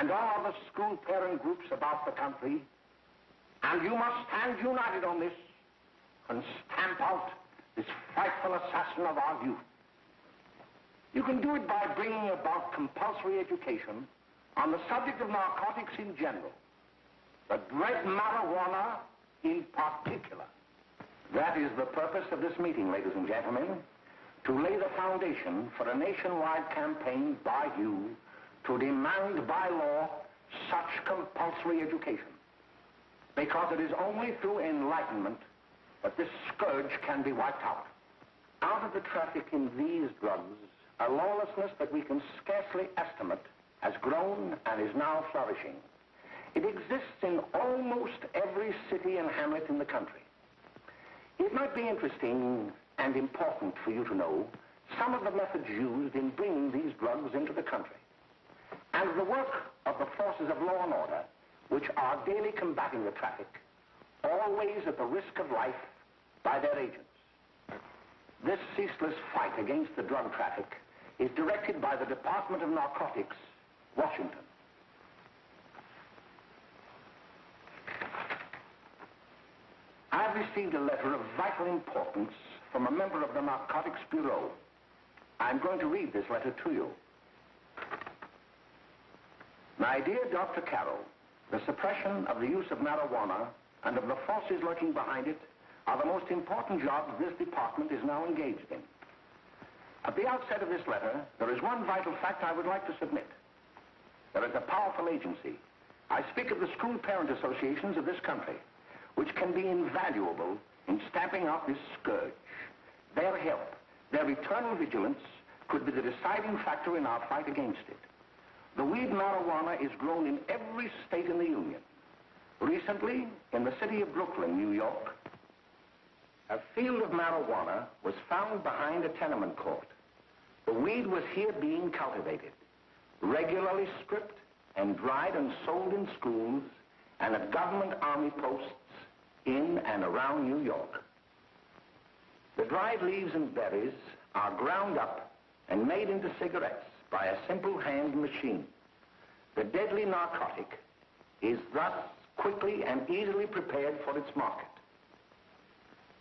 and all other school parent groups about the country, and you must stand united on this and stamp out this frightful assassin of our youth. You can do it by bringing about compulsory education on the subject of narcotics in general, the dread marijuana in particular. That is the purpose of this meeting, ladies and gentlemen, to lay the foundation for a nationwide campaign by you to demand by law such compulsory education. Because it is only through enlightenment that this scourge can be wiped out. Out of the traffic in these drugs, a lawlessness that we can scarcely estimate has grown and is now flourishing. It exists in almost every city and hamlet in the country. It might be interesting and important for you to know some of the methods used in bringing these drugs into the country, and the work of the forces of law and order, which are daily combating the traffic, always at the risk of life, by their agents. This ceaseless fight against the drug traffic is directed by the Department of Narcotics, Washington. I've received a letter of vital importance from a member of the Narcotics Bureau. I'm going to read this letter to you. My dear Dr. Carroll, the suppression of the use of marijuana and of the forces lurking behind it are the most important jobs this department is now engaged in. At the outset of this letter, there is one vital fact I would like to submit. There is a powerful agency. I speak of the school parent associations of this country, which can be invaluable in stamping out this scourge. Their help, their eternal vigilance, could be the deciding factor in our fight against it. The weed marijuana is grown in every state in the Union. Recently, in the city of Brooklyn, New York, a field of marijuana was found behind a tenement court. The weed was here being cultivated, regularly stripped and dried and sold in schools and at government army posts in and around New York. The dried leaves and berries are ground up and made into cigarettes by a simple hand machine. The deadly narcotic is thus quickly and easily prepared for its market.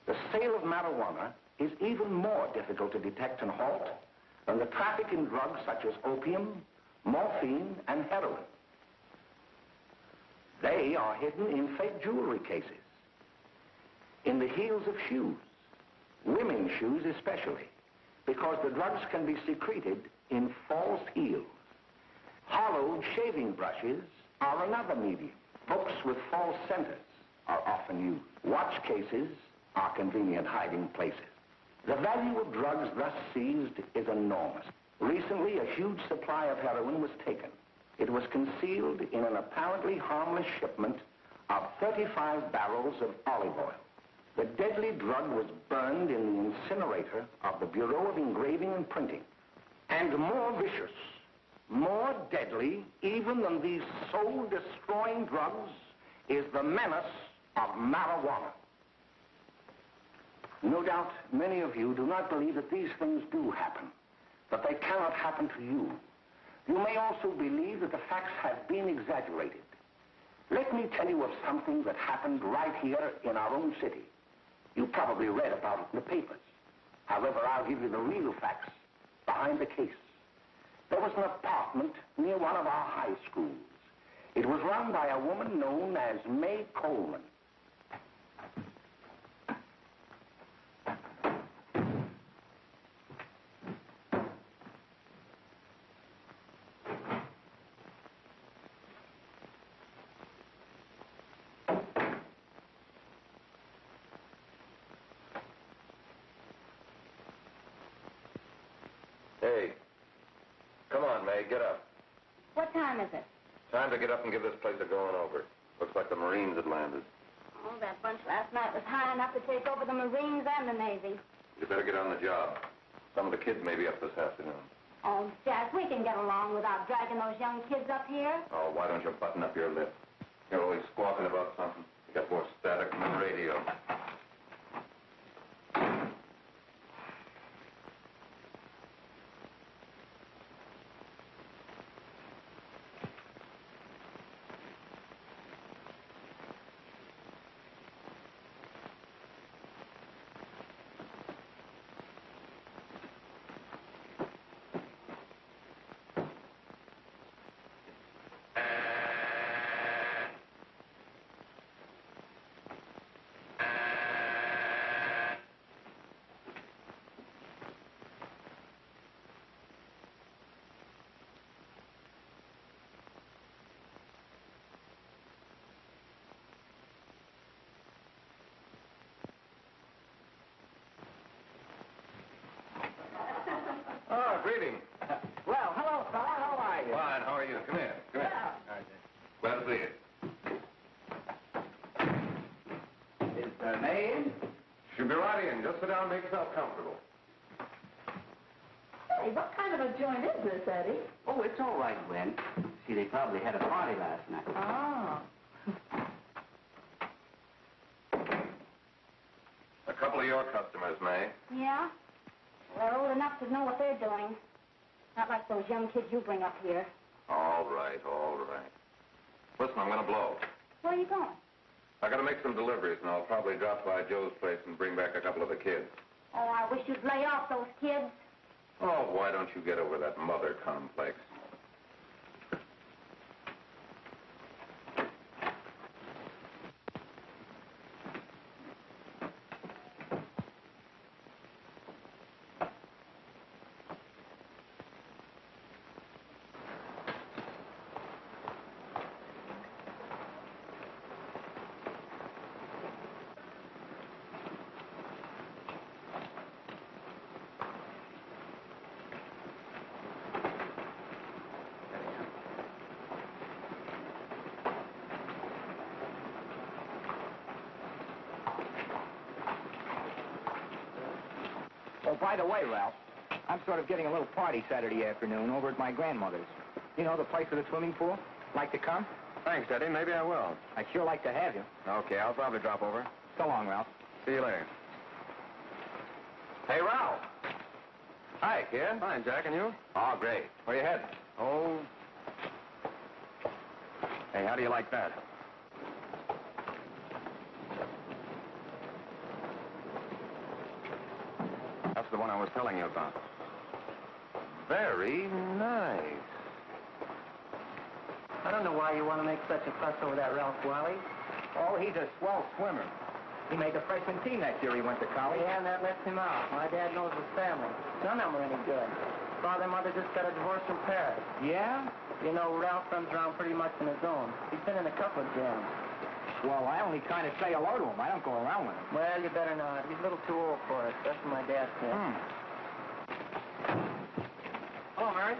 The sale of marijuana is even more difficult to detect and halt than the traffic in drugs such as opium, morphine, and heroin. They are hidden in fake jewelry cases, in the heels of shoes, women's shoes especially, because the drugs can be secreted in false heels. Hollowed shaving brushes are another medium. Books with false centers are often used. Watch cases are convenient hiding places. The value of drugs thus seized is enormous. Recently, a huge supply of heroin was taken. It was concealed in an apparently harmless shipment of 35 barrels of olive oil. The deadly drug was burned in the incinerator of the Bureau of Engraving and Printing. And more vicious, more deadly, even than these soul-destroying drugs, is the menace of marijuana. No doubt many of you do not believe that these things do happen, that they cannot happen to you. You may also believe that the facts have been exaggerated. Let me tell you of something that happened right here in our own city. You probably read about it in the papers. However, I'll give you the real facts behind the case. There was an apartment near one of our high schools. It was run by a woman known as May Coleman. Hey, come on, May, get up. What time is it? Time to get up and give this place a going over. Looks like the Marines had landed. Oh, that bunch last night was high enough to take over the Marines and the Navy. You better get on the job. Some of the kids may be up this afternoon. Oh, Jack, we can get along without dragging those young kids up here. Oh, why don't you button up your lip? You're always squawking about something. You got more static than the radio. You'll be right in. Just sit down and make yourself comfortable. Hey, what kind of a joint is this, Eddie? Oh, it's all right, Gwen. See, they probably had a party last night. Oh. A couple of your customers, May. Yeah? They're old enough to know what they're doing. Not like those young kids you bring up here. All right, all right. Listen, I'm going to blow. Where are you going? I got to make some deliveries, and I'll probably drop by Joe's place and bring back a couple of the kids. Oh, I wish you'd lay off those kids. Oh, why don't you get over that mother complex? Oh, by the way, Ralph, I'm sort of getting a little party Saturday afternoon over at my grandmother's. You know, the place with the swimming pool? Like to come? Thanks, Eddie. Maybe I will. I'd sure like to have you. Okay, I'll probably drop over. So long, Ralph. See you later. Hey, Ralph. Hi, kid. Fine, Jack, and you? Oh, great. Where you heading? Oh. Hey, how do you like that? That's the one I was telling you about. Very nice. I don't know why you want to make such a fuss over that Ralph Wiley. Oh, he's a swell swimmer. He made the freshman team that year he went to college. Yeah, and that lets him out. My dad knows his family. None of them are any good. Father and mother just got a divorce from Paris. Yeah? You know, Ralph runs around pretty much on his own. He's been in a couple of jams. Well, I only kind of say hello to him. I don't go around with him. Well, you better not. He's a little too old for it. That's what my dad said. Hello, Mary.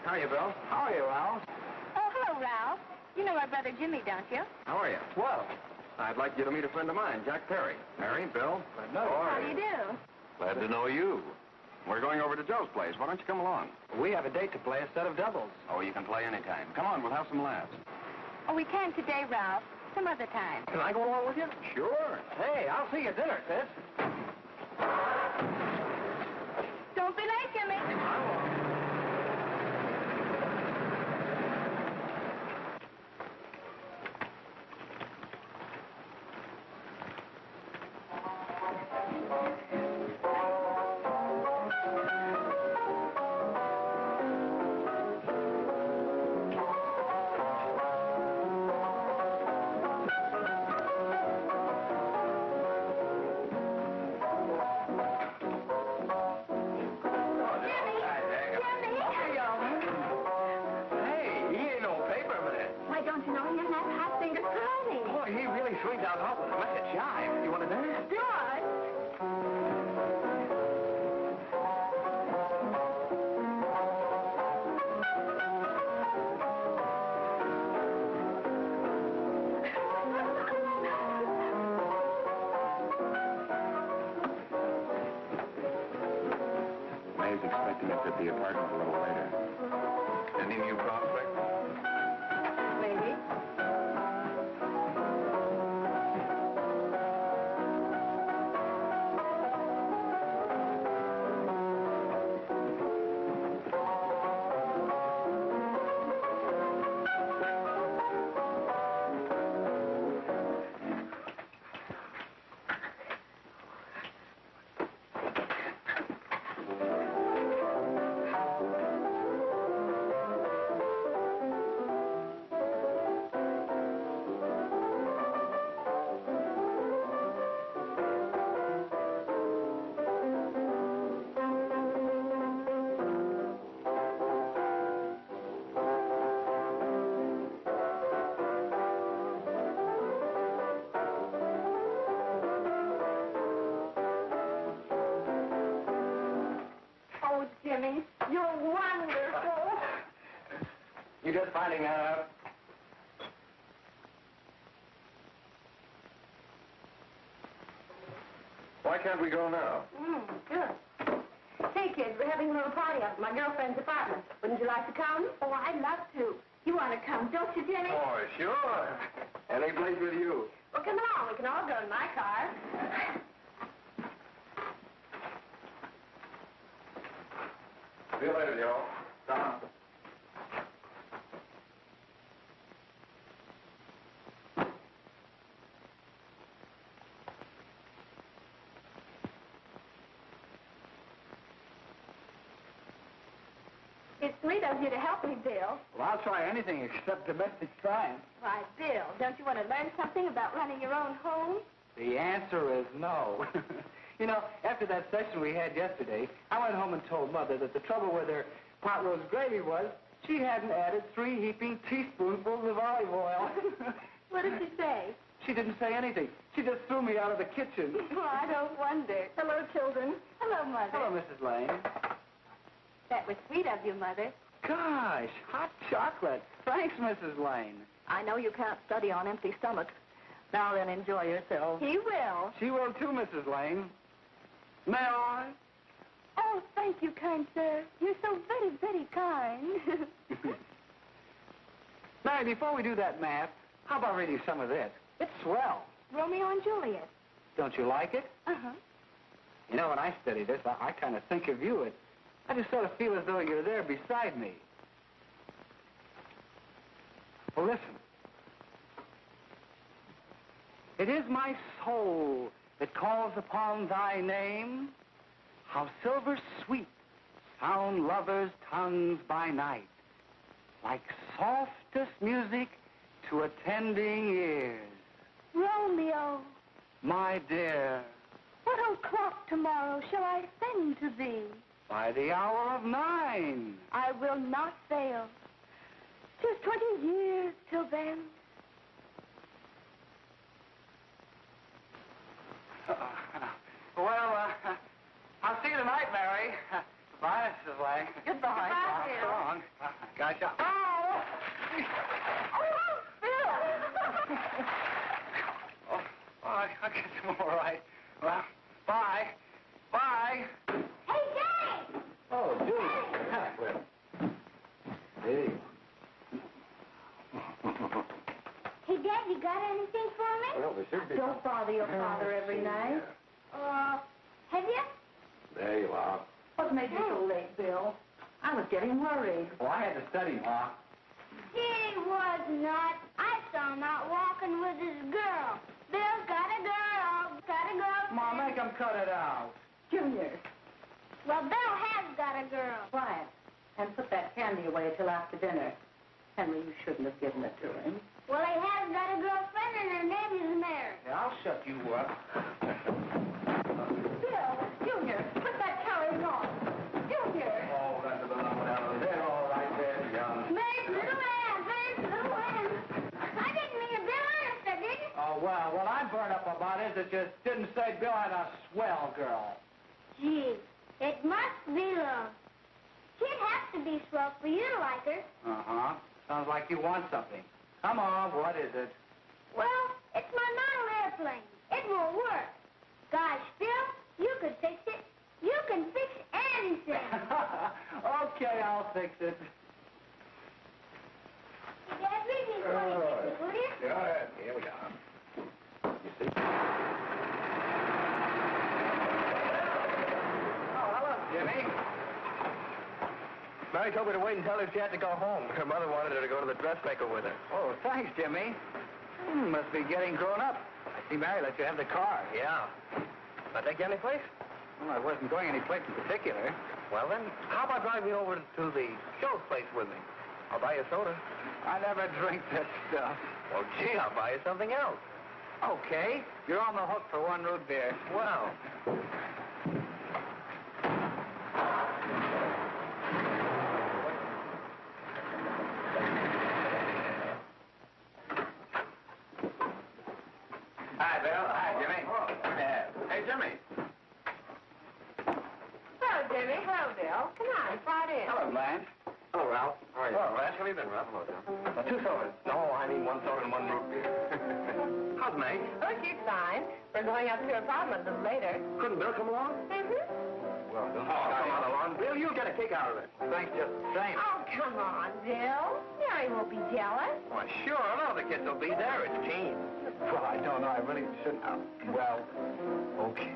How are you, Bill? How are you, Ralph? Oh, hello, Ralph. You know my brother Jimmy, don't you? How are you? Well, I'd like you to meet a friend of mine, Jack Perry. Mary, Bill. How do you do? Glad to know you. We're going over to Joe's place. Why don't you come along? we have a date to play a set of doubles. Oh, you can play anytime. Come on, we'll have some laughs. Oh, we can't today, Ralph. Some other time. Can I go along with you? Sure. Hey, I'll see you at dinner, sis. Don't be late, Jimmy. Don't you know he has hot finger curling? Boy, he really swings out hot with a like a jive. You want to dance? Do I? May's expecting us at the apartment a little later. Any new prospects? Maybe. Oh, Jimmy, you're wonderful. You just finding that out? Why can't we go now? Good. Hey, kids, we're having a little party up at my girlfriend's apartment. Wouldn't you like to come? Oh, I'd love to. You want to come, don't you, Jenny? Oh, sure. Any place with you. Well, come along. We can all go in my car. See you later, Joe. It's sweet of you to help me, Bill. Well, I'll try anything except domestic science. Why, Bill, don't you want to learn something about running your own home? The answer is no. You know, after that session we had yesterday, I went home and told Mother that the trouble with her pot roast gravy was she hadn't added 3 heaping teaspoonfuls of olive oil. What did she say? She didn't say anything. She just threw me out of the kitchen. Well, I don't wonder. Hello, children. Hello, Mother. Hello, Mrs. Lane. That was sweet of you, Mother. Gosh, hot chocolate. Thanks, Mrs. Lane. I know you can't study on empty stomachs. Now then, enjoy yourself. He will. She will too, Mrs. Lane. May I? Oh, thank you, kind sir. You're so very, very kind. Mary, before we do that math, how about reading some of this? It's swell. Romeo and Juliet. Don't you like it? Uh-huh. You know, when I study this, I kind of think of you. I just sort of feel as though you're there beside me. Well, listen. It is my soul that calls upon thy name. How silver sweet sound lovers' tongues by night, like softest music to attending ears. Romeo, My dear, what o'clock tomorrow shall I send to thee? by the hour of 9. I will not fail. 'Tis 20 years till then. Well, I'll see you tonight, Mary. Goodbye, Mrs. Lang. Goodbye, Bill. So long. Gosh, Oh! Oh, Bill! I guess I'm all right. Well, bye. Bye. Hey, Jay! Oh, Julie. Hey. Hey, Dad, you got anything for me? Well, there should be. Don't bother your father every night. Have you? There you are. What made you so late, Bill? I was getting worried. Well, I had to study, Ma. He was not. I saw him out walking with his girl. Bill's got a girl. Got a girl. Ma, make him cut it out. Junior, Well, Bill has got a girl. quiet. And put that candy away till after dinner. Henry, you shouldn't have given it to him. Well, he has got a girlfriend, and her name is Mary. Yeah, I'll shut you up. Bill, Junior, put that carriage on. Junior! Oh, that's about down there. All right there, young. Mary's little Ann. Mary's little Ann. I didn't mean to Bill honest, I didn't. Oh, well, what I'm burned up about is that you didn't say Bill had a swell girl. Gee, it must be love. She'd have to be swell for you to like her. Uh-huh. Sounds like you want something. Come on, what is it? Well, it's my model airplane. It won't work. Gosh, Bill, you could fix it. You can fix anything. Okay, I'll fix it. Dad, read me 26, will you? Go ahead. Here we are. You see? Oh, hello, Jimmy. Mary told me to wait and tell her she had to go home. Her mother wanted her to go to the dressmaker with her. Oh, thanks, Jimmy. Must be getting grown up. I see Mary let you have the car. Yeah. I take you any place? Well, I wasn't going any place in particular. Well, then, how about driving you over to the show's place with me? I'll buy you a soda. I never drink that stuff. Well, gee, I'll buy you something else. Okay, you're on the hook for 1 root beer. Well. Hi, Bill. Hi, Jimmy. Hey, Jimmy. Hello, Jimmy. Hello, Bill. Come on, slide in. Hello, Blanche. Hello, Ralph. How are you? Oh, Ralph, how you been, Ralph? Hello, John. Two sodas. No, I mean 1 soda and 1 root beer. How's May? Oh, she's fine. We're going up to her apartment a little later. Couldn't Bill come along? Well, Bill, come on along. Bill, you'll get a kick out of it. Thanks just the same. Oh, come on, Bill. Mary won't be jealous. Why, sure. All the kids will be there. It's Gene. Well, I don't know. I really shouldn't. Well, okay.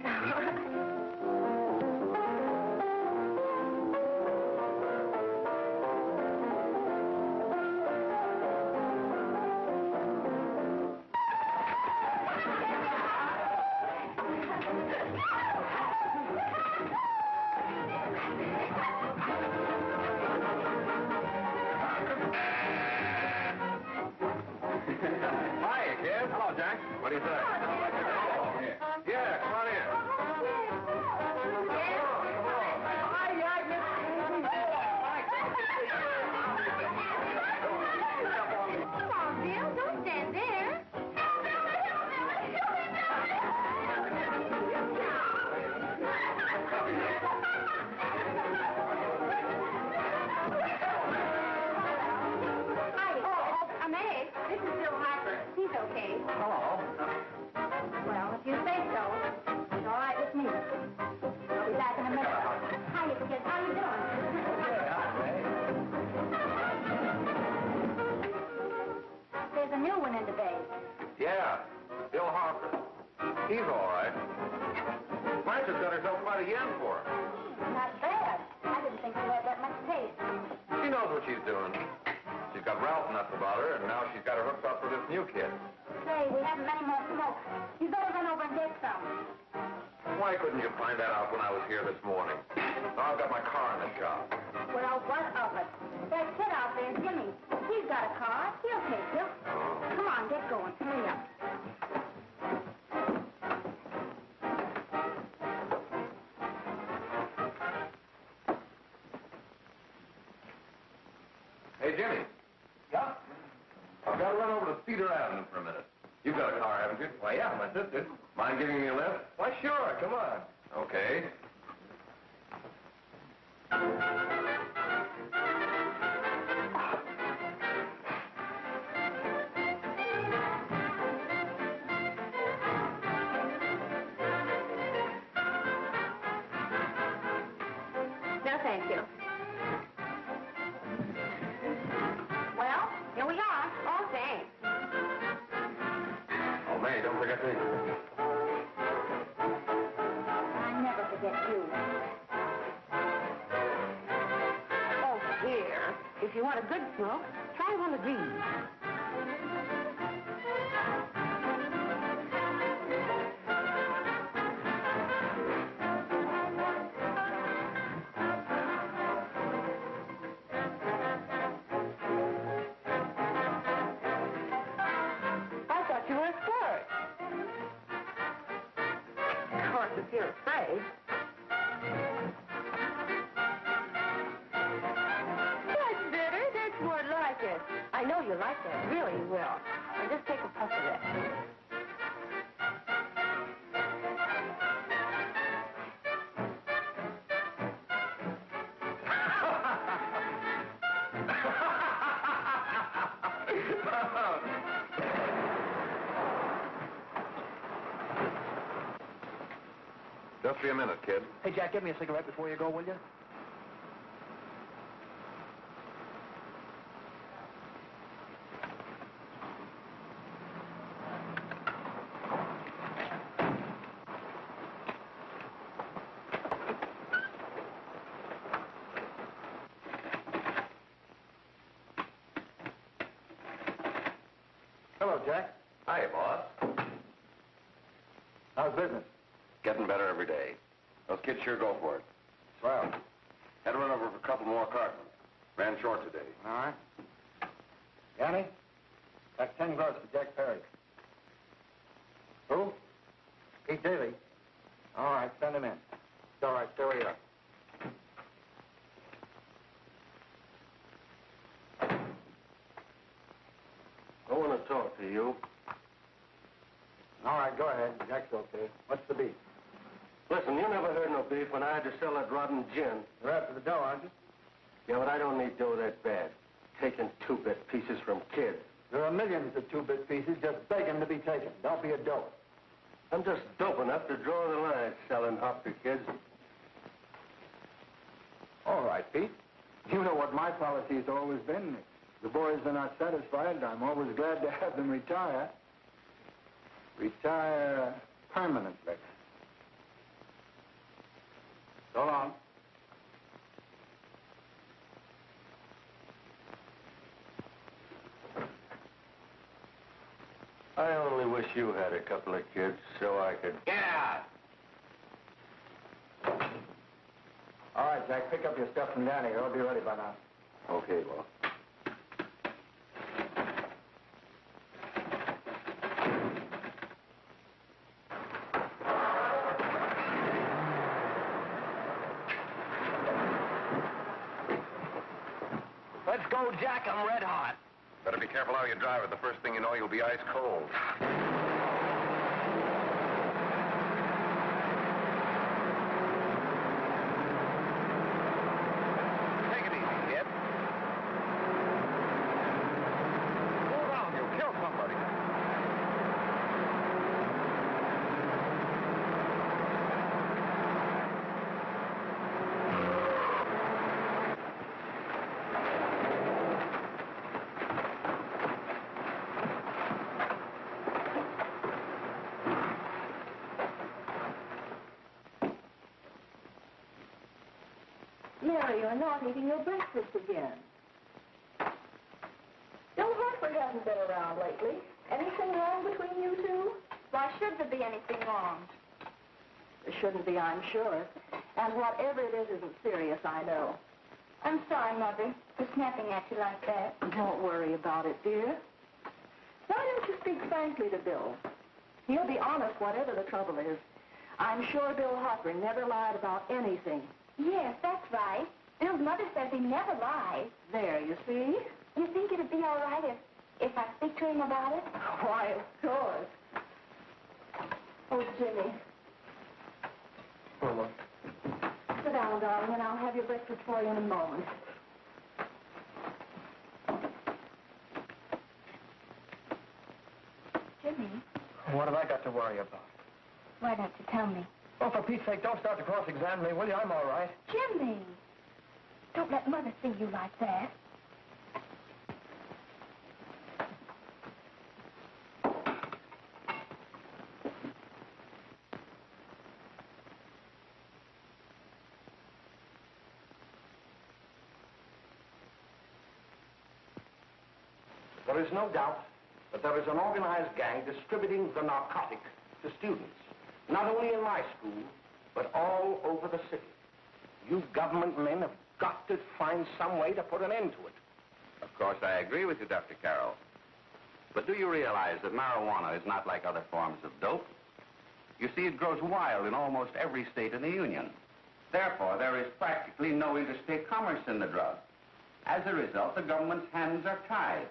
What do you say? Yeah, come on in. Come on, Bill. Don't stand there. Hi, May. This is Bill Harper. He's okay. Hello. Well, if you say so, it's all right with me. I'll be back in a minute. Hi, kids. How you doing? There's a new one in today. Yeah, Bill Harper. He's all right. Martha's got herself quite a yen for her. Not bad. I didn't think she had that much taste. She knows what she's doing. She's got Ralph nuts about her, and now she's got her hooked up with this new kid. Say, we haven't many more smoke. You better run over and get some. Why couldn't you find that out when I was here this morning? Now I've got my car in the shop. Well, what of it? That kid out there, Jimmy, he's got a car. He'll take you. Come on, get going. Hurry up. Hey, Jimmy. Yeah? I've got to run over to Cedar Avenue for a minute. You've got a car, haven't you? Why, yeah, my sister. Mind giving me a lift? Why, sure. Come on. Okay. No, thank you. Well, here we are. Oh, thanks. Oh, May, don't forget to... I never forget you. Oh, dear. If you want a good smoke, try one of these. I thought you were a flirt. Of course, if you're afraid. That's better. That's more like it. I know you like that. Really, you will. Now just take a puff of that. Just be a minute, kid. Hey, Jack, give me a cigarette before you go, will you? Hello, Jack. Hi, boss. How's business? Getting better every day. Those kids sure go for it. Swell. Had to run over for a couple more cartons. Ran short today. All right. Yanni, that's 10 gross for Jack Perry. Who? Pete Daly. All right, send him in. It's all right, stay where you are. I want to talk to you. All right, go ahead. Jack's okay. What's the beef? Listen, you never heard no beef when I had to sell that rotten gin. You're after the dough, aren't you? Yeah, but I don't need dough that bad. Taking two-bit pieces from kids. There are millions of two-bit pieces just begging to be taken. Don't be a dope. I'm just dope enough to draw the line selling hop to kids. All right, Pete. You know what my policy has always been. If the boys are not satisfied, I'm always glad to have them retire. Retire permanently. So long. I only wish you had a couple of kids so I could... Get out! All right, Jack, pick up your stuff from down here. I'll be ready by now. Okay, well. Let's go, Jack. I'm red hot. Better be careful how you drive it. The first thing you know, you'll be ice cold. Take it easy, kid. Slow down. You'll kill somebody. Mary, you're not eating your breakfast again. Bill Hartford hasn't been around lately. Anything wrong between you two? Why should there be anything wrong? There shouldn't be, I'm sure. And whatever it is isn't serious, I know. I'm sorry, Mother, for snapping at you like that. Don't worry about it, dear. Why don't you speak frankly to Bill? He'll be honest whatever the trouble is. I'm sure Bill Hartford never lied about anything. Yes, that's right. Bill's mother says he never lies. There, you see? You think it'd be all right if I speak to him about it? Why, of course. Oh, Jimmy. Mama. Sit down, darling, and I'll have your breakfast for you in a moment. Jimmy, What have I got to worry about? why don't you tell me? Oh, for Pete's sake, don't start to cross-examine me, will you? I'm all right. Jimmy, don't let Mother see you like that. There is no doubt that there is an organized gang distributing the narcotic to students, not only in my school, but all over the city. You government men have got to find some way to put an end to it. Of course, I agree with you, Dr. Carroll. But do you realize that marijuana is not like other forms of dope? You see, it grows wild in almost every state in the Union. Therefore, there is practically no interstate commerce in the drug. As a result, the government's hands are tied.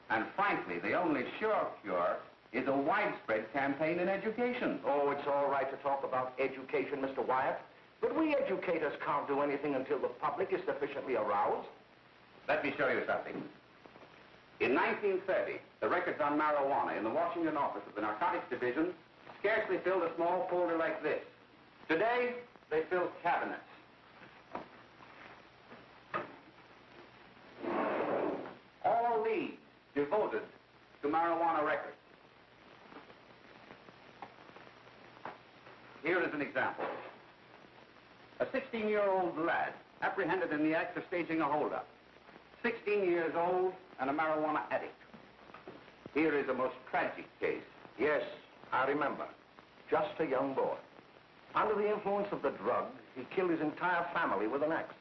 And frankly, the only sure cure is a widespread campaign in education. Oh, it's all right to talk about education, Mr. Wyatt, but we educators can't do anything until the public is sufficiently aroused. Let me show you something. In 1930, the records on marijuana in the Washington office of the Narcotics Division scarcely filled a small folder like this. Today, they fill cabinets. All these devoted to marijuana records. Here is an example. A 16-year-old lad apprehended in the act of staging a holdup. 16 years old and a marijuana addict. Here is a most tragic case. Yes, I remember. Just a young boy. Under the influence of the drug, he killed his entire family with an axe.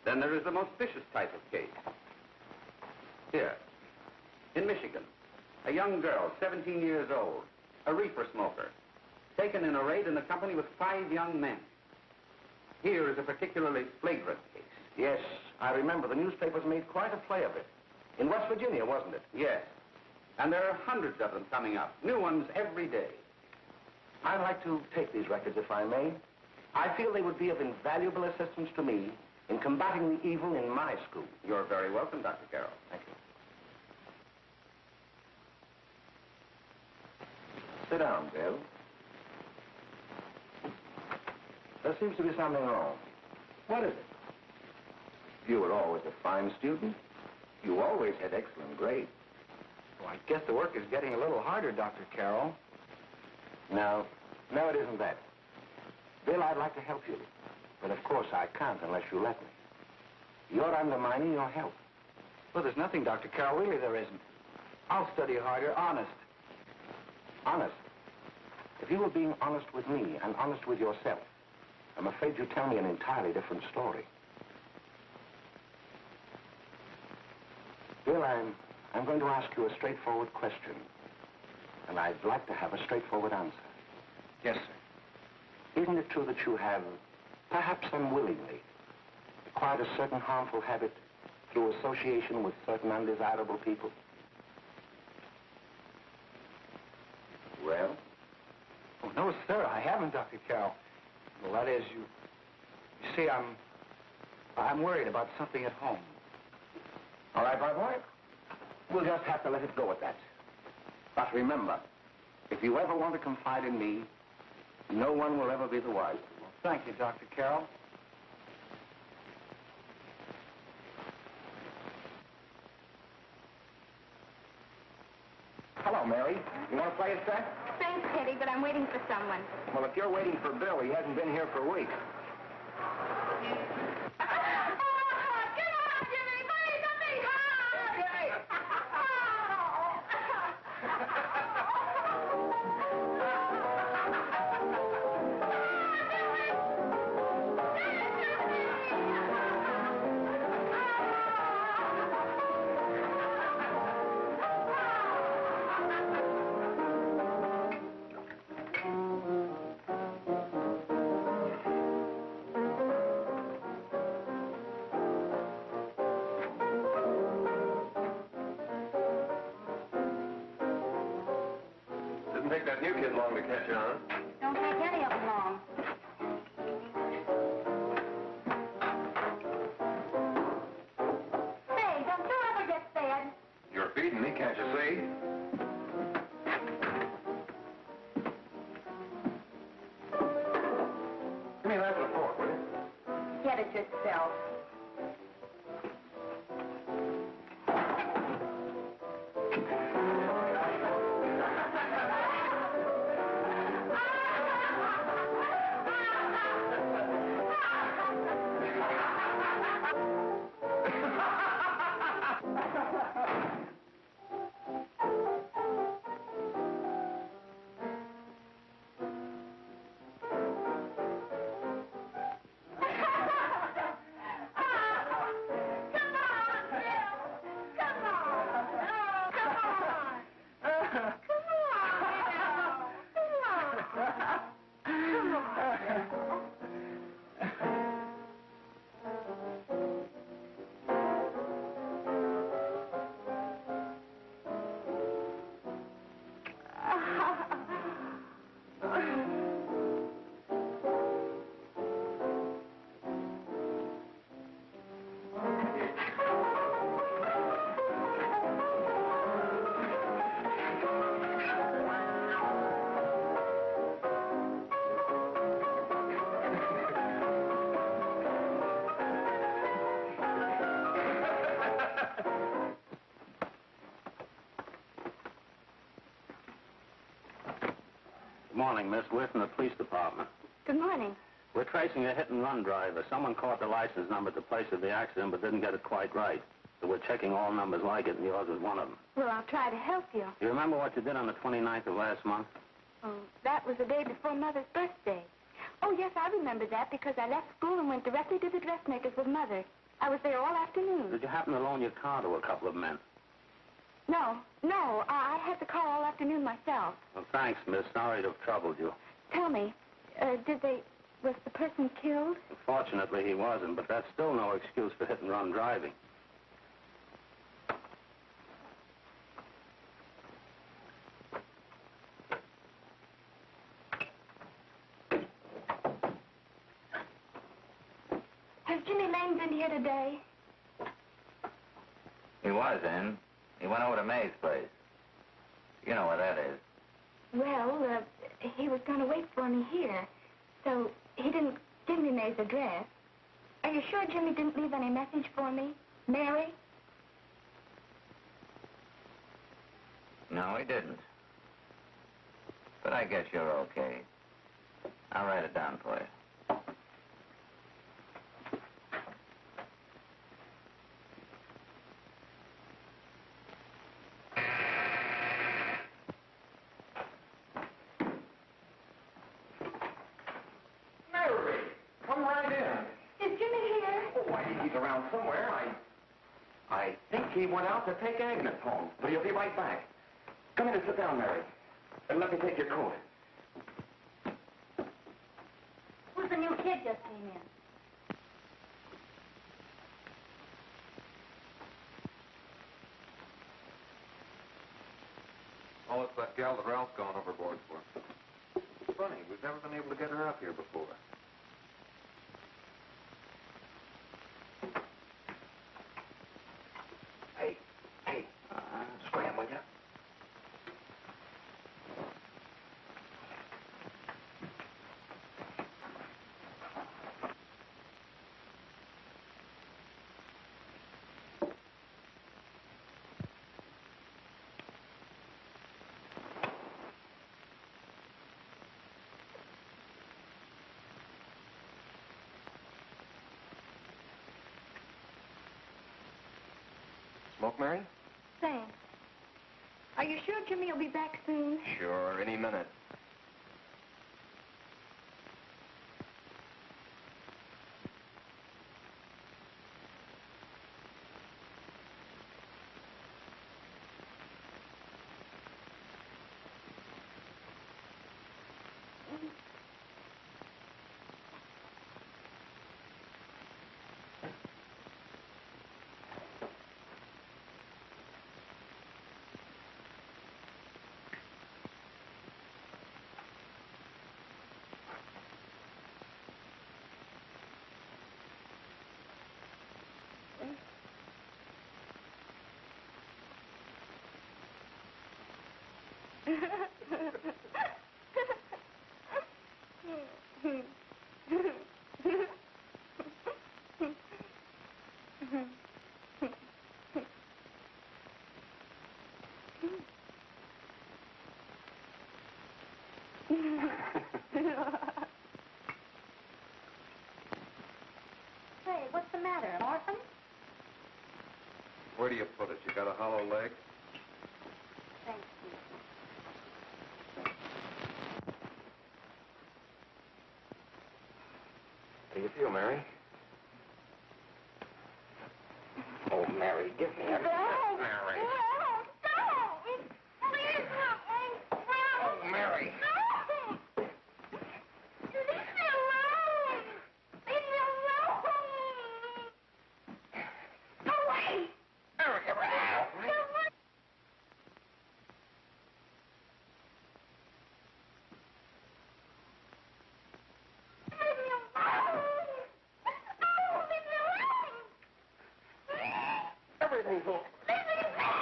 Then there is the most vicious type of case. Here, in Michigan, a young girl, 17 years old, a reefer smoker, taken in a raid in the company with 5 young men. Here is a particularly flagrant case. Yes, I remember. The newspapers made quite a play of it. In West Virginia, wasn't it? Yes. And there are hundreds of them coming up, new ones every day. I'd like to take these records, if I may. I feel they would be of invaluable assistance to me in combating the evil in my school. You're very welcome, Dr. Carroll. Thank you. Sit down, Bill. There seems to be something wrong. What is it? You were always a fine student. You always had excellent grades. Well, I guess the work is getting a little harder, Dr. Carroll. No, it isn't that. Bill, I'd like to help you. But of course I can't unless you let me. You're undermining your health. Well, there's nothing, Dr. Carroll. Really, there isn't. I'll study harder, honest. Honest? If you were being honest with me and honest with yourself, I'm afraid you'd tell me an entirely different story. Bill, I'm going to ask you a straightforward question. And I'd like to have a straightforward answer. Yes, sir. Isn't it true that you have, perhaps unwillingly, acquired a certain harmful habit through association with certain undesirable people? Well? Oh, no, sir, I haven't, Dr. Carroll. Well, that is, you see, I'm worried about something at home. All right, my boy. We'll just have to let it go at that. But remember, if you ever want to confide in me, no one will ever be the wiser. Well, thank you, Dr. Carroll. Hello, Mary. You want to play a set? Thanks, Teddy, but I'm waiting for someone. Well, if you're waiting for Bill, he hasn't been here for weeks. Didn't take that new kid long to catch on. Don't take any of them long. Say, don't you ever get fed? You're feeding me, can't you see? Give me that and a fork, will you? Get it yourself. Good morning, Miss. We're from the police department. Good morning. We're tracing a hit-and-run driver. Someone caught the license number at the place of the accident but didn't get it quite right. So we're checking all numbers like it, and yours is one of them. Well, I'll try to help you. You remember what you did on the 29th of last month? Oh, that was the day before Mother's birthday. Oh, yes, I remember that because I left school and went directly to the dressmaker's with Mother. I was there all afternoon. Did you happen to loan your car to a couple of men? No, I had the car all afternoon myself. Well, thanks, miss. Sorry to have troubled you. Tell me, was the person killed? Fortunately, he wasn't, but that's still no excuse for hit-and-run driving. Has Jimmy Lane's in here today? He was in. He went over to May's place. You know where that is. Well, he was going to wait for me here, so he didn't give me May's address. Are you sure Jimmy didn't leave any message for me? Mary? No, he didn't. But I guess you're okay. I'll write it down for you. Mary, come right in. Is Jimmy here? Oh, I think he's around somewhere. I think he went out to take Agnes home, but he'll be right back. Come in and sit down, Mary. And let me take your coat. Who's the new kid just came in? Oh, it's that gal that Ralph's gone overboard for. It's funny, we've never been able to get her up here before. Hey, scram, will ya? Smoke, Mary? Thanks. Are you sure Jimmy will be back soon? Sure, any minute. Hey, what's the matter, an orphan? Where do you put it? You got a hollow leg? Thanks, Steve. How do you feel, Mary? Oh, Mary, give me a... No. Mary. No, don't. Please, no. Oh, Mary. No. Leave me alone. Leave me alone. Go away. Mary, get out. Go away. Leave me alone. Oh, leave me alone. Everything's all... Leave me alone.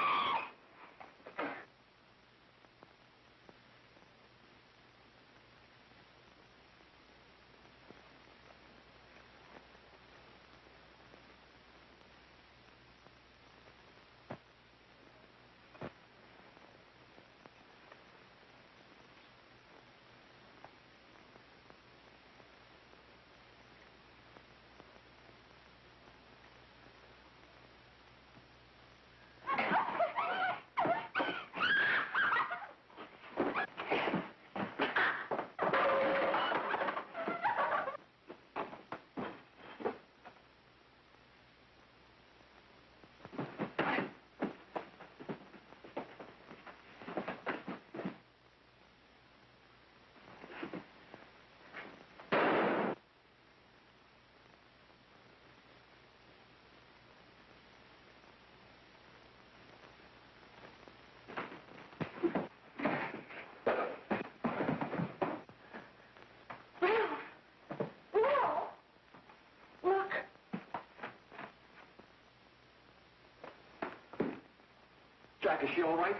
Jack, is she all right?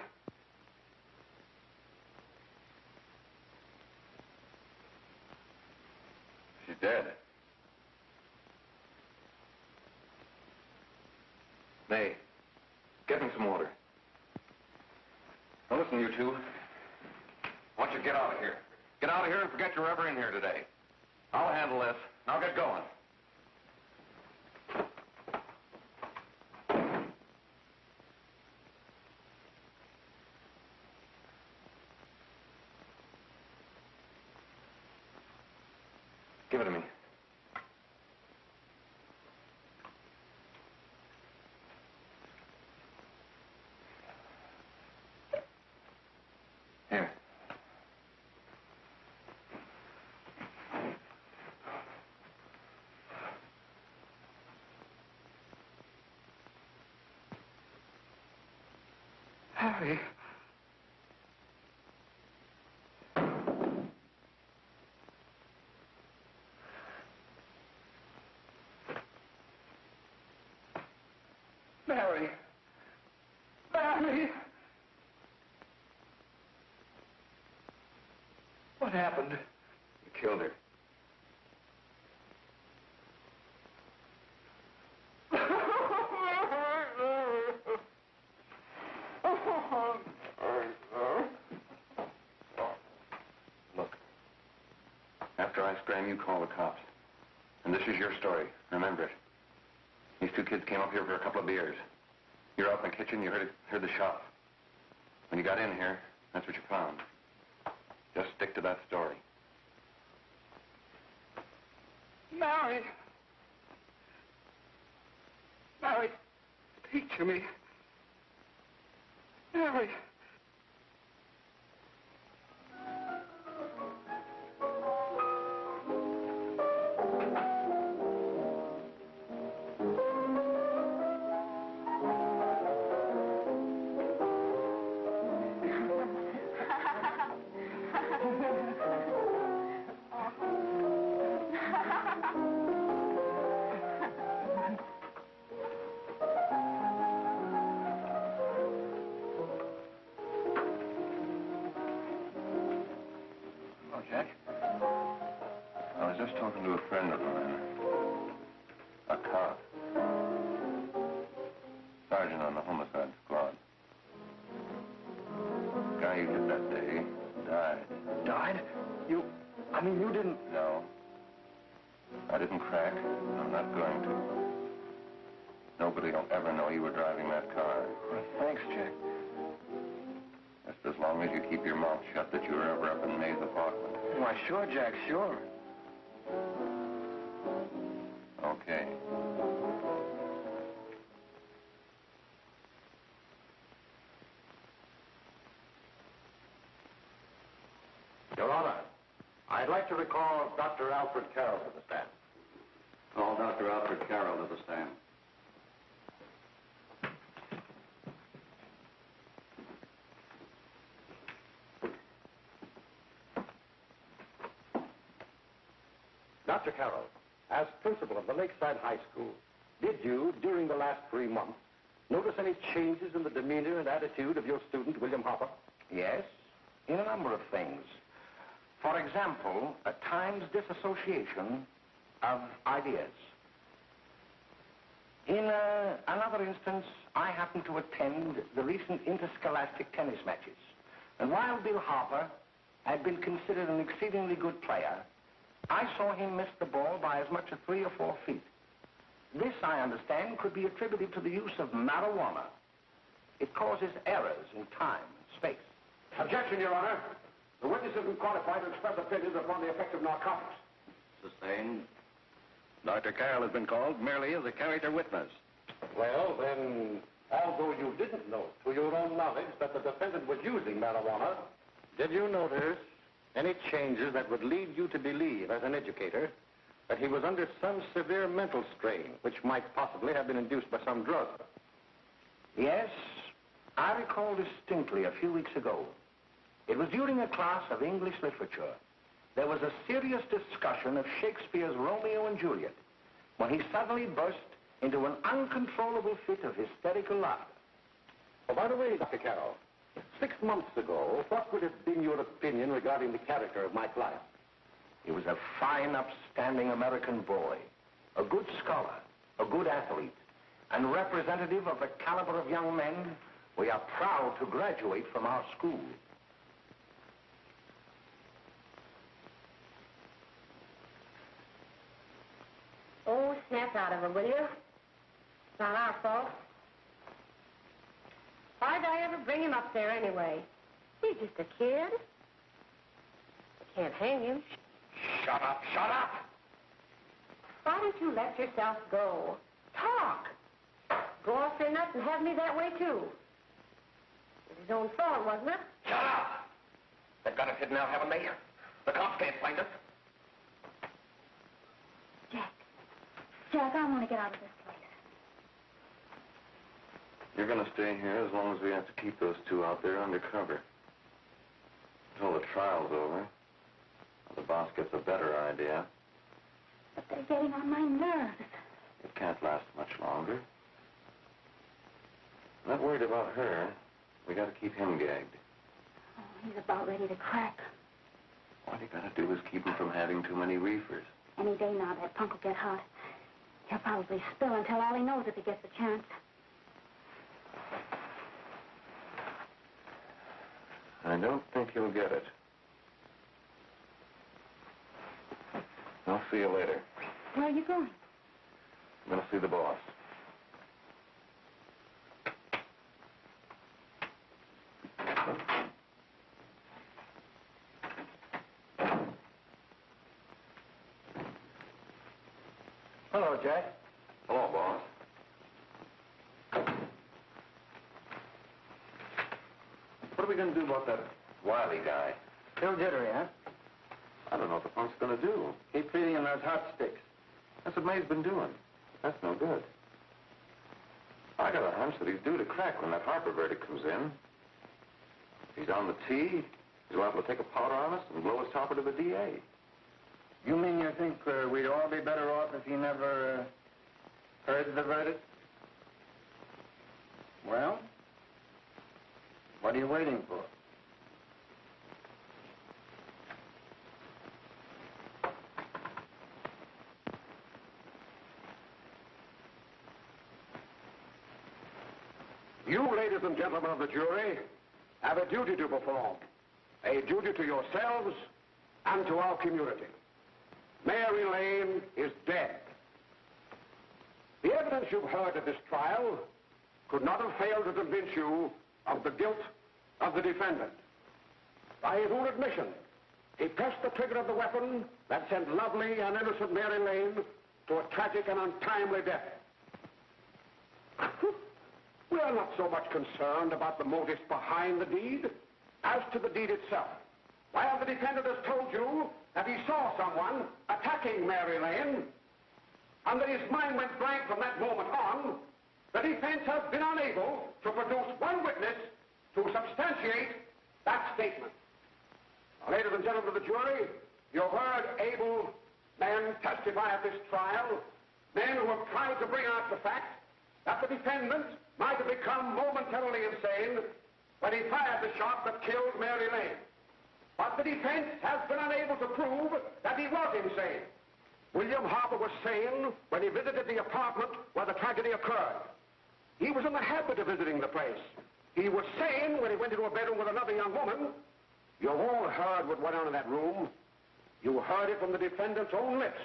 She's dead. May, get me some water. Now listen, you two. I want you to get out of here. Get out of here and forget you're ever in here today. I'll handle this. Now get going. Give it to me. Here. Harry. Mary. Mary. What happened? You killed her. Look. After I scram, you call the cops. And this is your story. Remember it. These two kids came up here for a couple of beers. You're out in the kitchen, you heard the shot. When you got in here, that's what you found. Just stick to that story. Mary. Mary, speak to me. Mary. Jack? I was just talking to a friend of mine. A cop. Sergeant on the homicide squad. Guy you hit that day died. Died? You didn't... No. I didn't crack. I'm not going to. Nobody will ever know you were driving that car. Well, thanks, Jack. Just as long as you keep your mouth shut that you were ever up in May's apartment. Why, sure, Jack, sure. Okay. Your Honor, I'd like to recall Dr. Alfred Carroll to the stand. Call Dr. Alfred Carroll to the stand. Dr. Carroll, as principal of the Lakeside High School, did you, during the last 3 months, notice any changes in the demeanor and attitude of your student, William Hopper? Yes, in a number of things. For example, at times disassociation of ideas. In another instance, I happened to attend the recent interscholastic tennis matches. And while Bill Harper had been considered an exceedingly good player, I saw him miss the ball by as much as 3 or 4 feet. This, I understand, could be attributed to the use of marijuana. It causes errors in time and space. Objection, Your Honor. The witness isn't qualified to express opinions upon the effect of narcotics. Sustained. Dr. Carroll has been called merely as a character witness. Well, then, although you didn't know to your own knowledge that the defendant was using marijuana, did you notice any changes that would lead you to believe, as an educator, that he was under some severe mental strain, which might possibly have been induced by some drug? Yes, I recall distinctly a few weeks ago. It was during a class of English literature. There was a serious discussion of Shakespeare's Romeo and Juliet, when he suddenly burst into an uncontrollable fit of hysterical laughter. Oh, by the way, Dr. Carroll, 6 months ago, what would have been your opinion regarding the character of my client? He was a fine, upstanding American boy, a good scholar, a good athlete, and representative of the caliber of young men we are proud to graduate from our school. Oh, snap out of it, will you? It's not our fault. Why'd I ever bring him up there anyway? He's just a kid. I can't hang him. Shut up, shut up! Why don't you let yourself go? Talk. Go off their nuts and have me that way, too. It was his own fault, wasn't it? Shut up! They've got us hidden out, haven't they? The cops can't find us. Jack, I want to get out of this place. You're going to stay here as long as we have to keep those two out there undercover. Until the trial's over. The boss gets a better idea. But they're getting on my nerves. It can't last much longer. I'm not worried about her. We got to keep him gagged. Oh, he's about ready to crack. All you got to do is keep him from having too many reefers. Any day now, that punk will get hot. He'll probably spill and tell all he knows if he gets a chance. I don't think he'll get it. I'll see you later. Where are you going? I'm going to see the boss. Hello, Jack. Hello, boss. What are we going to do about that Wiley guy? Still jittery, huh? I don't know what the punk's going to do. Keep feeding him those hot sticks. That's what May's been doing. That's no good. I got a hunch that he's due to crack when that Harper verdict comes in. He's on the tee. He's liable to take a powder on us and blow his topper to the DA. You mean you think we'd all be better off if he never heard the verdict? Well, what are you waiting for? You, ladies and gentlemen of the jury, have a duty to perform. A duty to yourselves and to our community. Mary Lane is dead. The evidence you've heard at this trial could not have failed to convince you of the guilt of the defendant. By his own admission, he pressed the trigger of the weapon that sent lovely and innocent Mary Lane to a tragic and untimely death. We are not so much concerned about the motives behind the deed as to the deed itself. While the defendant has told you that he saw someone attacking Mary Lane and that his mind went blank from that moment on, the defense has been unable to produce one witness to substantiate that statement. Now, ladies and gentlemen of the jury, you've heard able men testify at this trial, men who have tried to bring out the fact that the defendant might have become momentarily insane when he fired the shot that killed Mary Lane. But the defense has been unable to prove that he was insane. William Harper was sane when he visited the apartment where the tragedy occurred. He was in the habit of visiting the place. He was sane when he went into a bedroom with another young woman. You've all heard what went on in that room. You heard it from the defendant's own lips.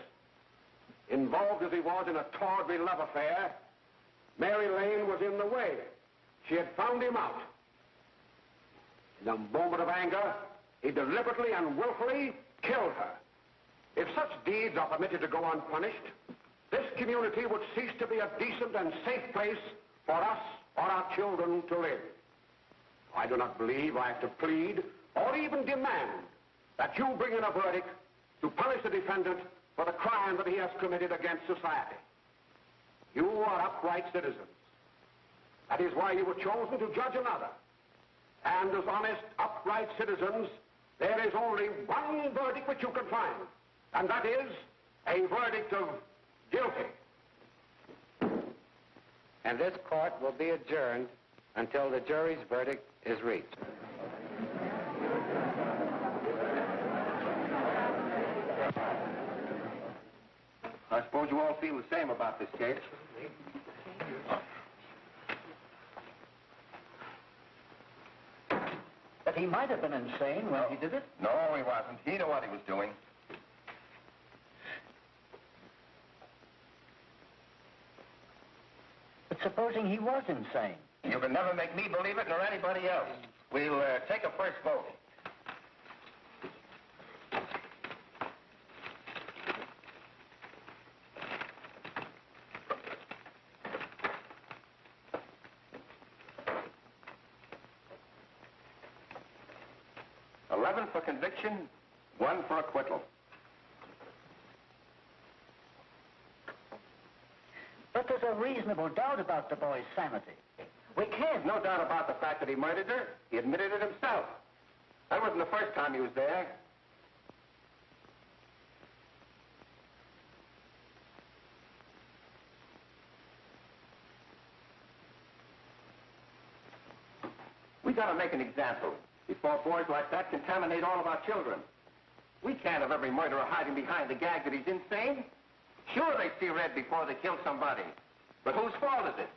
Involved as he was in a tawdry love affair, Mary Lane was in the way. She had found him out. In a moment of anger, he deliberately and willfully killed her. If such deeds are permitted to go unpunished, this community would cease to be a decent and safe place for us or our children to live. I do not believe I have to plead or even demand that you bring in a verdict to punish the defendant for the crime that he has committed against society. You are upright citizens. That is why you were chosen to judge another. And as honest, upright citizens, there is only one verdict which you can find, and that is a verdict of guilty. And this court will be adjourned until the jury's verdict is reached. I suppose you all feel the same about this case. But he might have been insane when he did it. No, he wasn't. He knew what he was doing. But supposing he was insane? You can never make me believe it, nor anybody else. We'll take a first vote. For conviction, 1 for acquittal. But there's a reasonable doubt about the boy's sanity. We can't. No doubt about the fact that he murdered her. He admitted it himself. That wasn't the first time he was there. We gotta make an example before boys like that contaminate all of our children. We can't have every murderer hiding behind the gag that he's insane. Sure, they see red before they kill somebody. But whose fault is it?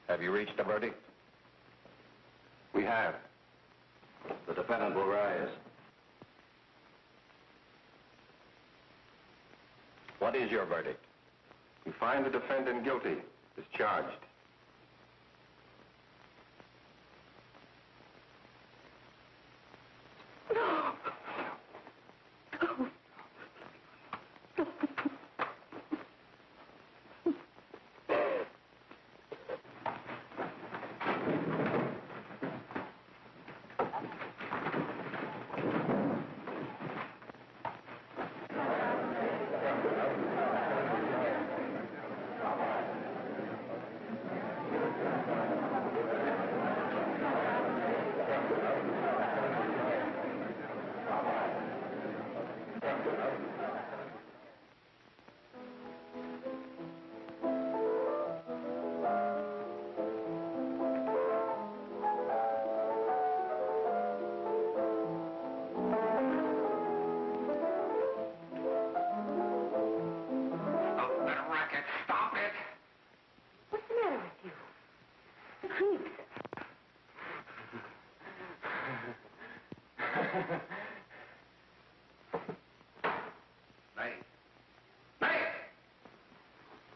Have you reached a verdict? We have. The defendant will rise. What is your verdict? We find the defendant guilty, as charged.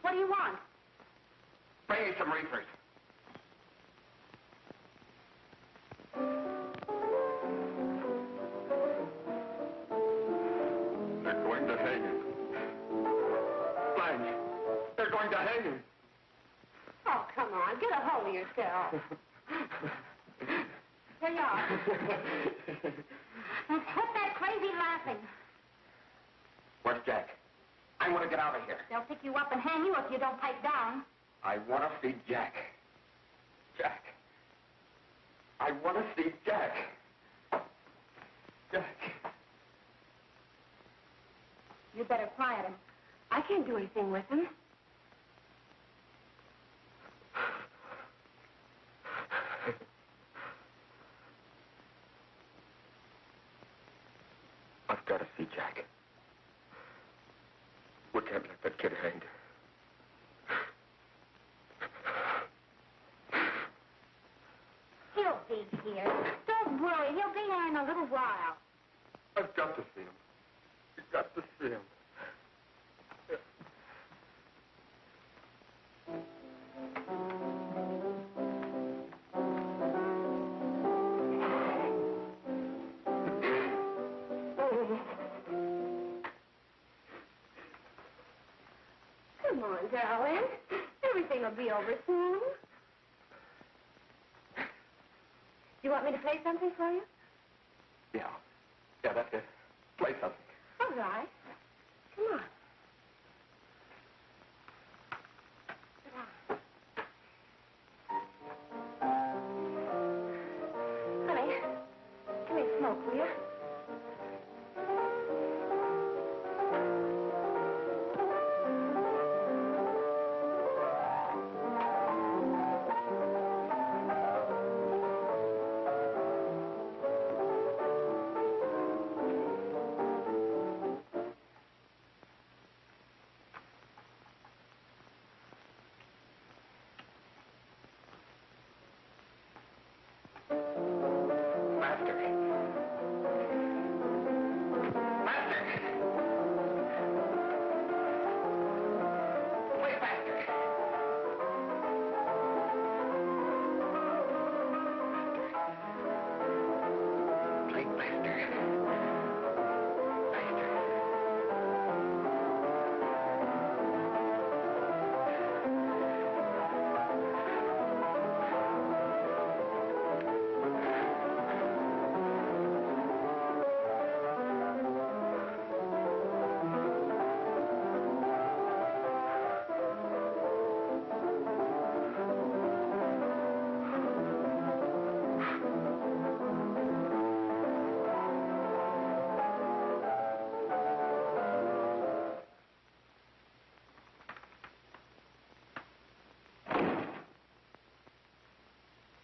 What do you want? Bring me some reefers. They're going to hang him. Blanche, they're going to hang him. Oh, come on. Get a hold of yourself. Here you are. Now, quit that crazy laughing. Where's Jack? I want to get out of here. They'll pick you up and hang you if you don't pipe down. I want to see Jack. Jack. I want to see Jack. Jack. You better quiet him. I can't do anything with him. I've got to see Jack. We can't let that kid hang. He'll be here. Don't worry. He'll be here in a little while. I've got to see him. You've got to see him. darling. Everything will be over soon. You want me to play something for you? Yeah. Yeah, that's it. Play something. All right. Come on. Honey, give me a smoke, will you?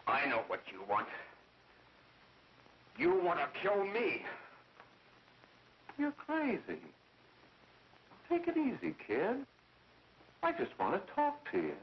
I know what you want. You want to kill me. You're crazy. Take it easy, kid. I just want to talk to you.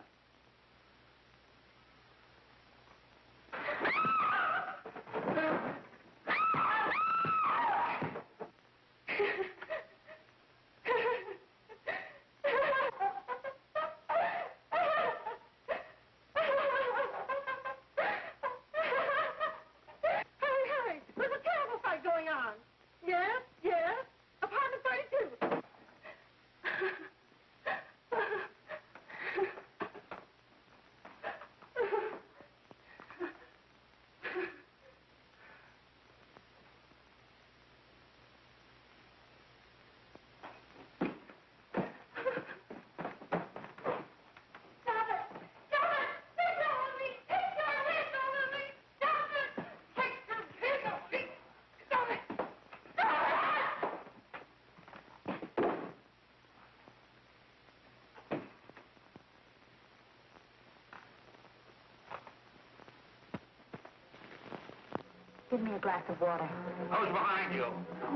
Give me a glass of water. Who's behind you?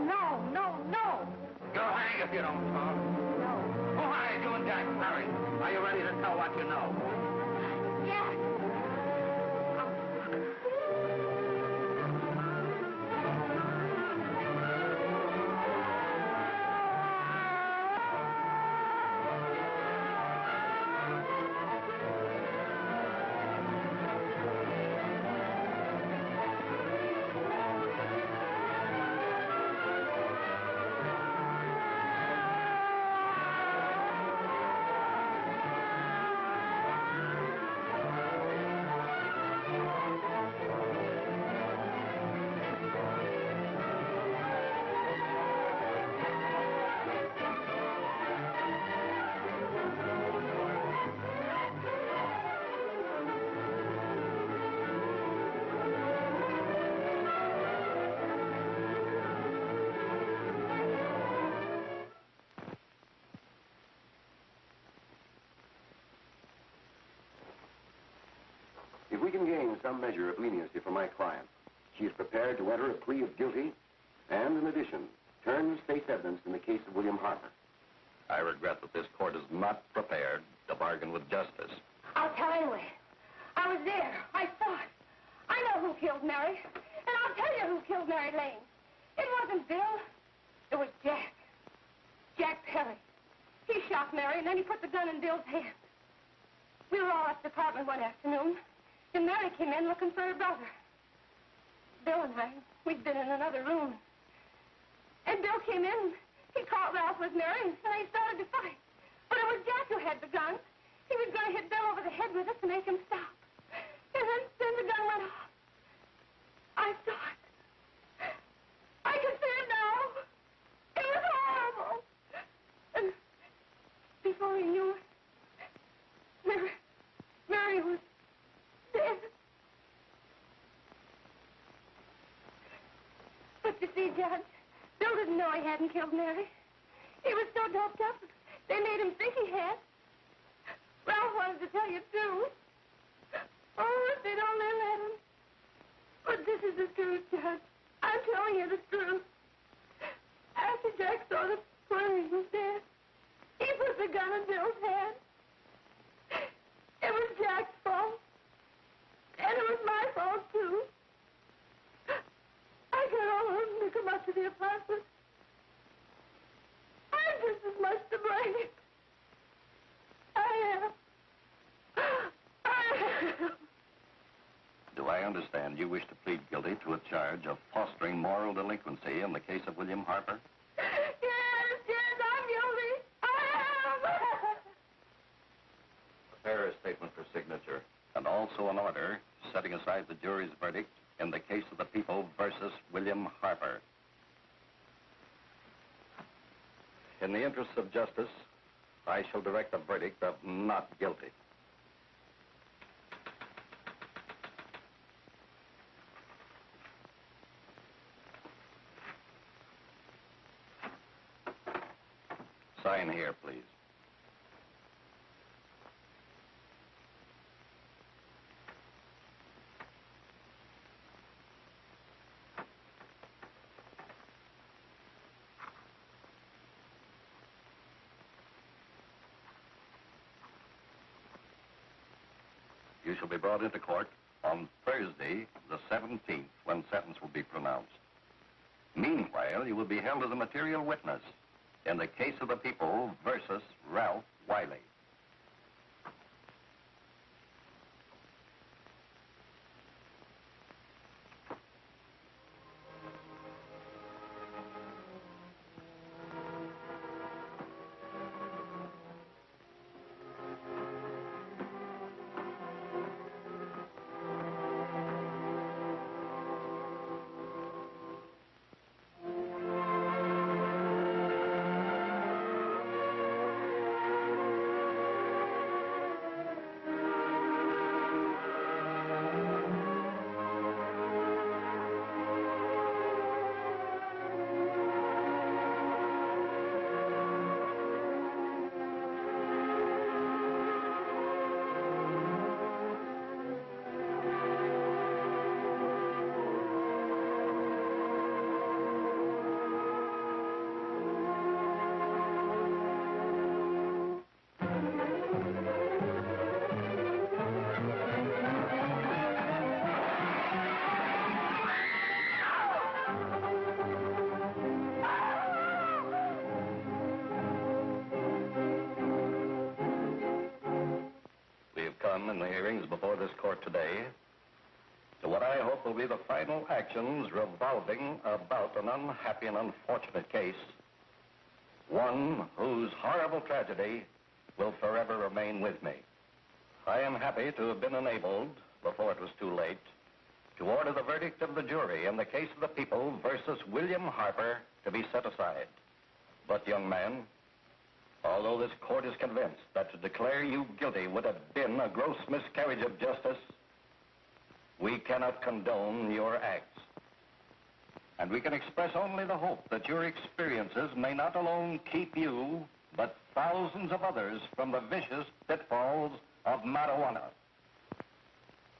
No, no, no. You'll hang if you don't talk. No. Who hired you and Jack? Hurry. Are you ready to tell what you know? Yes. If we can gain some measure of leniency for my client, she is prepared to enter a plea of guilty and, in addition, turn state's evidence in the case of William Harper. I regret that this court is not prepared to bargain with justice. I'll tell anyway. I was there. I saw it. I know who killed Mary. And I'll tell you who killed Mary Lane. It wasn't Bill. It was Jack. Jack Perry. He shot Mary, and then he put the gun in Bill's hand. We were all at the apartment one afternoon, and Mary came in looking for her brother. Bill and I, we'd been in another room. And Bill came in. He caught Ralph with Mary, and they started to fight. But it was Jack who had the gun. He was going to hit Bill over the head with it to make him stop. And then the gun went off. I saw it. I can see it now. It was horrible. And before he knew it, Mary was dead. But you see, Judge, Bill didn't know he hadn't killed Mary. He was so doped up, they made him think he had. Ralph wanted to tell you, too. Oh, if they'd only let him. But this is the truth, Judge. I'm telling you the truth. After Jack saw that Mary was dead, he put the gun in Bill's hand. It was Jack's fault. And it was my fault, too. I got all of them to come up to the apartment. I'm just as much to blame. I am. Do I understand you wish to plead guilty to a charge of fostering moral delinquency in the case of William Harper? Yes, I'm guilty. I am. Prepare a statement for signature, and also an order setting aside the jury's verdict in the case of the people versus William Harper. In the interests of justice, I shall direct a verdict of not guilty. Sign here, please. You shall be brought into court on Thursday, the 17th, when sentence will be pronounced. Meanwhile, you will be held as a material witness in the case of the people versus Ralph Wiley. In the hearings before this court today to what I hope will be the final actions revolving about an unhappy and unfortunate case, one whose horrible tragedy will forever remain with me. I am happy to have been enabled, before it was too late, to order the verdict of the jury in the case of the people versus William Harper to be set aside. But, young man, although this court is convinced that to declare you guilty would have been a gross miscarriage of justice, we cannot condone your acts. And we can express only the hope that your experiences may not alone keep you, but thousands of others from the vicious pitfalls of marijuana.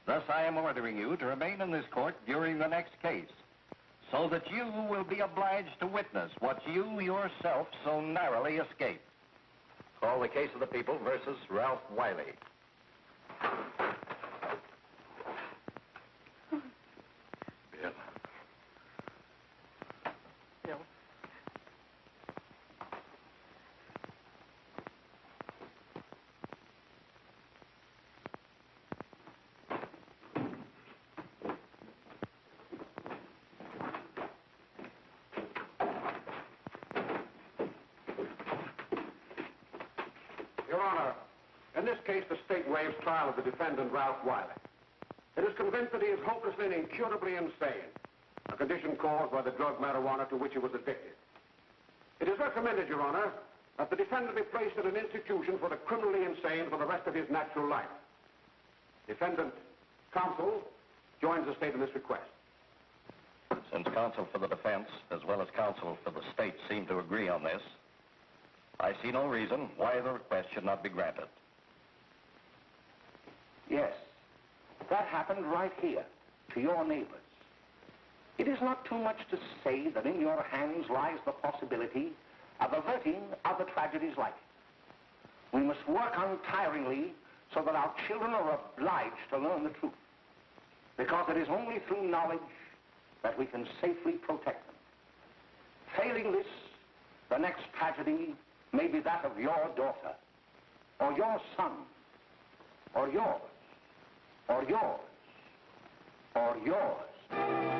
Thus, I am ordering you to remain in this court during the next case, so that you will be obliged to witness what you yourself so narrowly escaped. Call the case of the people versus Ralph Wiley. Bill. Bill. Your Honor, in this case, the state waives trial of the defendant, Ralph Wiley. It is convinced that he is hopelessly and incurably insane, a condition caused by the drug marijuana to which he was addicted. It is recommended, Your Honor, that the defendant be placed in an institution for the criminally insane for the rest of his natural life. Defendant counsel joins the state in this request. Since counsel for the defense, as well as counsel for the state, seem to agree on this, I see no reason why the request should not be granted. Yes, that happened right here, to your neighbors. It is not too much to say that in your hands lies the possibility of averting other tragedies like it. We must work untiringly so that our children are obliged to learn the truth, because it is only through knowledge that we can safely protect them. Failing this, the next tragedy may be that of your daughter, or your son, or yours, or yours, or yours.